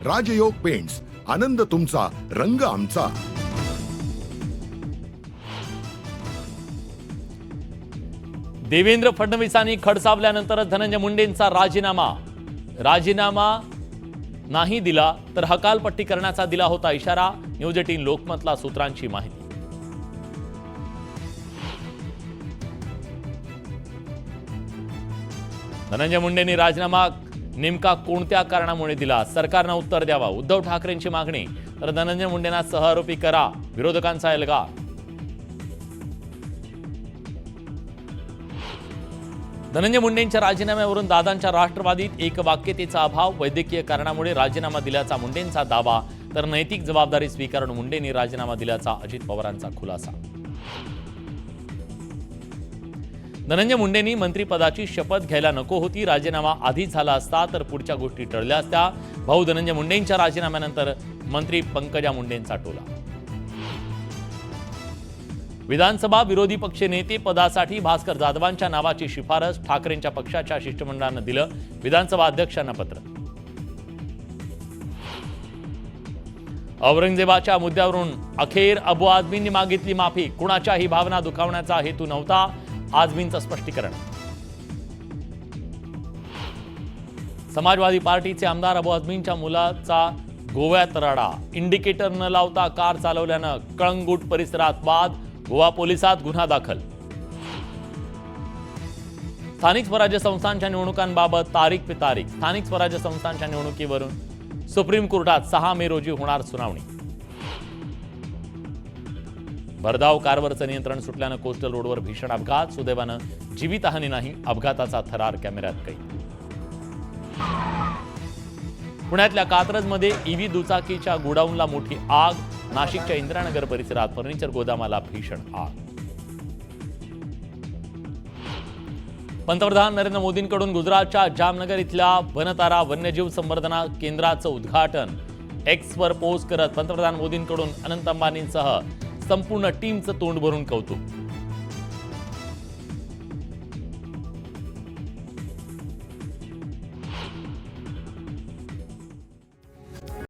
राजयोग paints, आनंद तुमचा, रंग आमचा. देवेंद्र फडणवीसांनी खडसावल्यानंतर धनंजय मुंडेंचा राजीनामा नाही दिला तर हकालपट्टी करण्याचा दिला होता इशारा. न्यूज 18 लोकमतला सूत्रांची माहिती. धनंजय मुंडेंनी राजीनामा नेमका कोणत्या कारणामुळे दिला, सरकारनं उत्तर द्यावा. उद्धव ठाकरेंची मागणी तर धनंजय मुंडेंना सहआरोपी करा, विरोधकांचा एल्गार. धनंजय मुंडेंच्या राजीनाम्यावरून दादांच्या राष्ट्रवादीत एकवाक्यतेचा अभाव, वैद्यकीय कारणामुळे राजीनामा दिल्याचा मुंडेंचा दावा, तर नैतिक जबाबदारी स्वीकारून मुंडेंनी राजीनामा दिल्याचा अजित पवारांचा खुलासा. धनंजय मुंडेंनी मंत्रिपदाची शपथ घ्यायला नको होती, राजीनामा आधीच झाला असता तर पुढच्या गोष्टी टळल्या असत्या. भाऊ धनंजय मुंडेंच्या राजीनाम्यानंतर मंत्री पंकजा मुंडेंचा टोला. विधानसभा विरोधी पक्ष नेते पदासाठी भास्कर जाधवांच्या नावाची शिफारस ठाकरेंच्या पक्षाच्या शिष्टमंडळानं दिलं विधानसभा अध्यक्षांना पत्र. औरंगजेबाच्या मुद्द्यावरून अखेर अबू आझमींनी मागितली माफी, कुणाच्याही भावना दुखावण्याचा हेतू नव्हता, आझमींचं स्पष्टीकरण. समाजवादी पार्टीचे आमदार अबू आझमींच्या मुलाचा गोव्यात राडा, इंडिकेटर न लावता कार चालवल्यानं कळंगूट परिसरात वाद, गोवा पोलिसात गुन्हा दाखल. स्थानिक स्वराज्य संस्थांच्या निवडणुकांबाबत तारीख पे तारीख. स्थानिक स्वराज्य संस्थांच्या निवडणुकीवरून सुप्रीम कोर्टात 6 मे रोजी होणार सुनावणी. भरधाव कारवरचं नियंत्रण सुटल्यानं कोस्टल रोडवर भीषण अपघात, सुदैवानं जीवितहानी नाही, अपघाताचा थरार कॅमेऱ्यात कैद. पुण्यातल्या कात्रजमध्ये ईव्ही दुचाकीच्या गोडाऊनला मोठी आग, नाशिकच्या इंदिरानगर परिसरात फर्निचर गोदामाला भीषण आग. पंतप्रधान नरेंद्र मोदींकडून गुजरातच्या जामनगर इथल्या वनतारा वन्यजीव संवर्धन केंद्राचं उद्घाटन. एक्सवर पोस्ट करत पंतप्रधान मोदींकडून अनंत अंबानींसह संपूर्ण टीमचं तोंड भरून कौतुक.